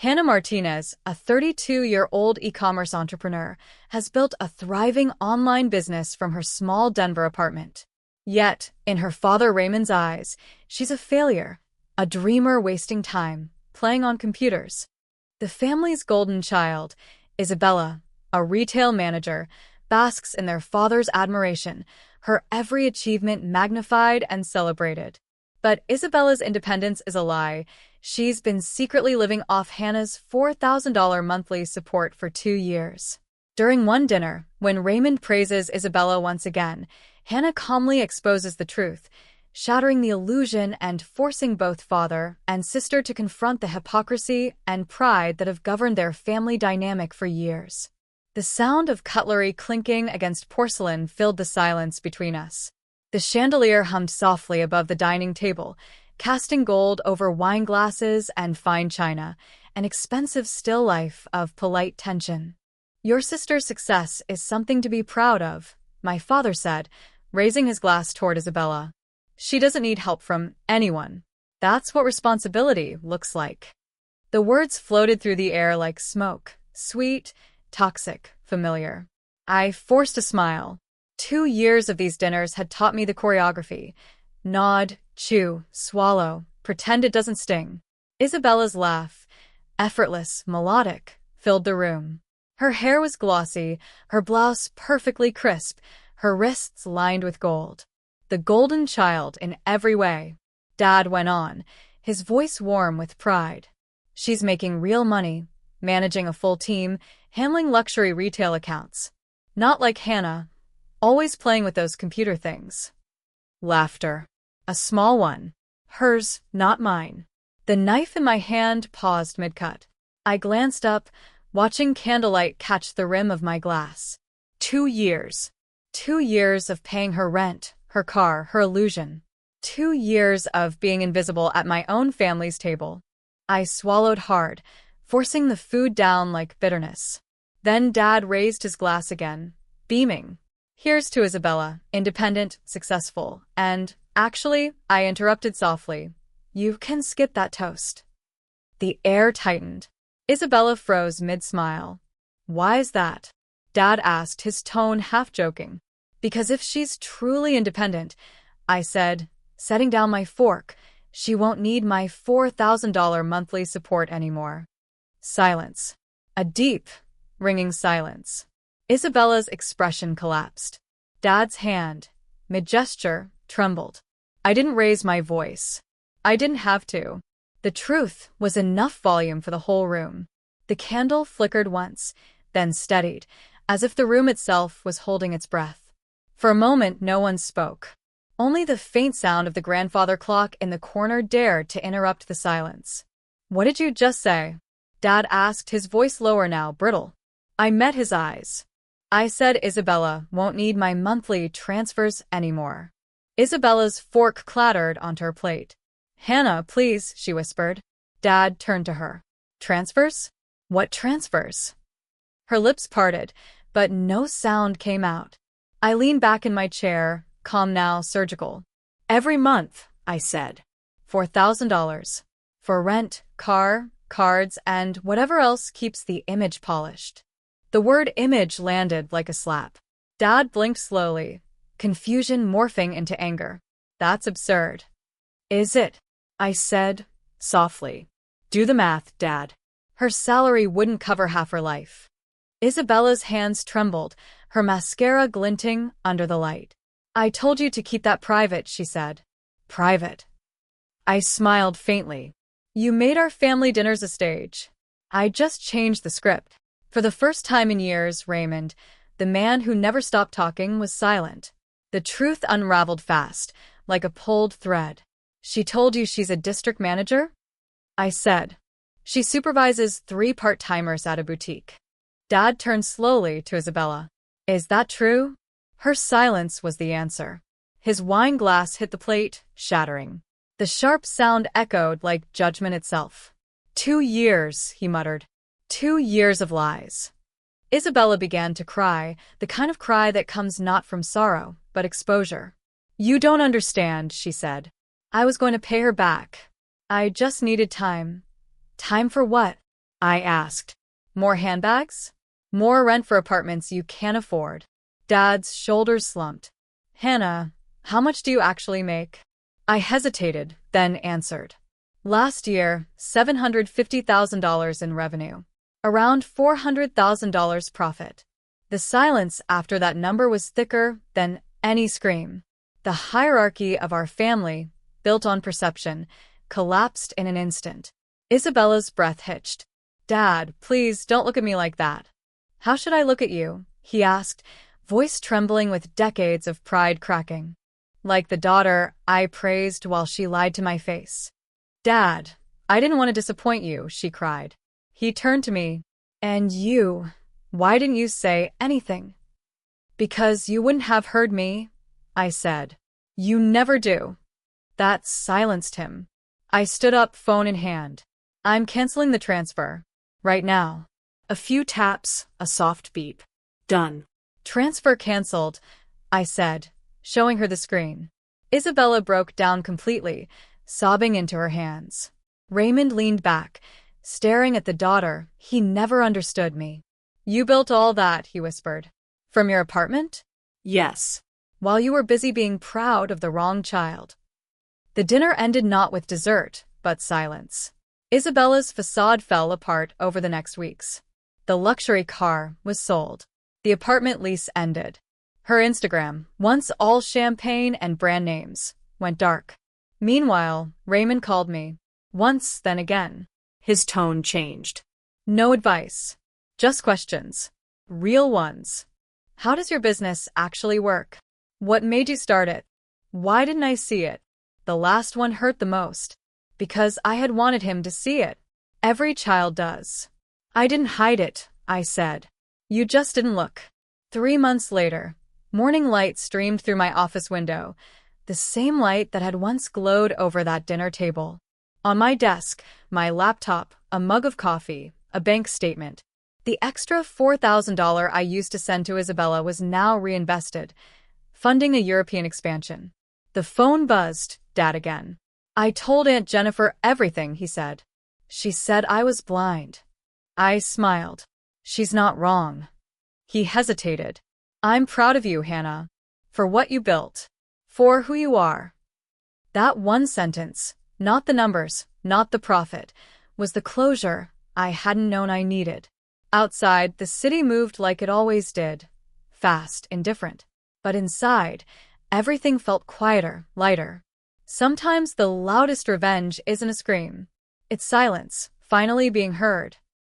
Hannah Martinez, a 32-year-old e-commerce entrepreneur, has built a thriving online business from her small Denver apartment. Yet, in her father Raymond's eyes, she's a failure, a dreamer wasting time, playing on computers. The family's golden child, Isabella, a retail manager, basks in their father's admiration, her every achievement magnified and celebrated. But Isabella's independence is a lie. She's been secretly living off Hannah's $4,000 monthly support for 2 years. During one dinner, when Raymond praises Isabella once again, Hannah calmly exposes the truth, shattering the illusion and forcing both father and sister to confront the hypocrisy and pride that have governed their family dynamic for years. The sound of cutlery clinking against porcelain filled the silence between us. The chandelier hummed softly above the dining table, casting gold over wine glasses and fine china, an expensive still life of polite tension. "Your sister's success is something to be proud of," my father said, raising his glass toward Isabella. "She doesn't need help from anyone. That's what responsibility looks like." The words floated through the air like smoke, sweet, toxic, familiar. I forced a smile. 2 years of these dinners had taught me the choreography. Nod, chew, swallow, pretend it doesn't sting. Isabella's laugh, effortless, melodic, filled the room. Her hair was glossy, her blouse perfectly crisp, her wrists lined with gold. The golden child in every way. Dad went on, his voice warm with pride. "She's making real money, managing a full team, handling luxury retail accounts. Not like Hannah, always playing with those computer things." Laughter. A small one. Hers, not mine. The knife in my hand paused mid-cut. I glanced up, watching candlelight catch the rim of my glass. 2 years. 2 years of paying her rent, her car, her illusion. 2 years of being invisible at my own family's table. I swallowed hard, forcing the food down like bitterness. Then Dad raised his glass again, beaming. "Here's to Isabella, independent, successful, and, actually," I interrupted softly, "you can skip that toast." The air tightened. Isabella froze mid-smile. "Why is that?" Dad asked, his tone half-joking. "Because if she's truly independent," I said, setting down my fork, "she won't need my $4,000 monthly support anymore." Silence. A deep, ringing silence. Isabella's expression collapsed. Dad's hand, mid-gesture, trembled. I didn't raise my voice. I didn't have to. The truth was enough volume for the whole room. The candle flickered once, then steadied, as if the room itself was holding its breath. For a moment, no one spoke. Only the faint sound of the grandfather clock in the corner dared to interrupt the silence. "What did you just say?" Dad asked, his voice lower now, brittle. I met his eyes. "I said Isabella won't need my monthly transfers anymore." Isabella's fork clattered onto her plate. "Hannah, please," she whispered. Dad turned to her. "Transfers? What transfers?" Her lips parted, but no sound came out. I leaned back in my chair, calm now, surgical. "Every month," I said. $4,000. For rent, car, cards, and whatever else keeps the image polished. The word image landed like a slap. Dad blinked slowly, confusion morphing into anger. "That's absurd." "Is it?" I said, softly. "Do the math, Dad." Her salary wouldn't cover half her life. Isabella's hands trembled, her mascara glinting under the light. "I told you to keep that private," she said. "Private?" I smiled faintly. "You made our family dinners a stage." I just changed the script. For the first time in years, Raymond, the man who never stopped talking, was silent. The truth unraveled fast, like a pulled thread. "She told you she's a district manager?" I said. "She supervises 3 part-timers at a boutique." Dad turned slowly to Isabella. "Is that true?" Her silence was the answer. His wine glass hit the plate, shattering. The sharp sound echoed like judgment itself. 2 years, he muttered. 2 years of lies. Isabella began to cry, the kind of cry that comes not from sorrow, but exposure. "You don't understand," she said. "I was going to pay her back. I just needed time." "Time for what?" I asked. More handbags? More rent for apartments you can't afford. Dad's shoulders slumped. Hannah, how much do you actually make? I hesitated, then answered. Last year, $750,000 in revenue. Around $400,000 profit. The silence after that number was thicker than any scream. The hierarchy of our family, built on perception, collapsed in an instant. Isabella's breath hitched. Dad, please don't look at me like that. How should I look at you? He asked, voice trembling with decades of pride cracking. Like the daughter I praised while she lied to my face. Dad, I didn't want to disappoint you, she cried. He turned to me. And you, why didn't you say anything? Because you wouldn't have heard me, I said. You never do. That silenced him. I stood up, phone in hand. I'm canceling the transfer. Right now. A few taps, a soft beep. Done. Transfer canceled, I said, showing her the screen. Isabella broke down completely, sobbing into her hands. Raymond leaned back, staring at the daughter. He never understood me. You built all that, he whispered. From your apartment? Yes. While you were busy being proud of the wrong child. The dinner ended not with dessert, but silence. Isabella's facade fell apart over the next weeks. The luxury car was sold. The apartment lease ended. Her Instagram, once all champagne and brand names, went dark. Meanwhile, Raymond called me. Once, then again. His tone changed. No advice. Just questions. Real ones. How does your business actually work? What made you start it? Why didn't I see it? The last one hurt the most. Because I had wanted him to see it. Every child does. I didn't hide it, I said. You just didn't look. 3 months later, morning light streamed through my office window, the same light that had once glowed over that dinner table. On my desk, my laptop, a mug of coffee, a bank statement. The extra $4,000 I used to send to Isabella was now reinvested, funding a European expansion. The phone buzzed, Dad again. I told Aunt Jennifer everything, he said. She said I was blind. I smiled. She's not wrong. He hesitated. I'm proud of you, Hannah. For what you built. For who you are. That one sentence, not the numbers, not the profit, was the closure I hadn't known I needed. Outside, the city moved like it always did. Fast, indifferent. But inside, everything felt quieter, lighter. Sometimes the loudest revenge isn't a scream. It's silence, finally being heard.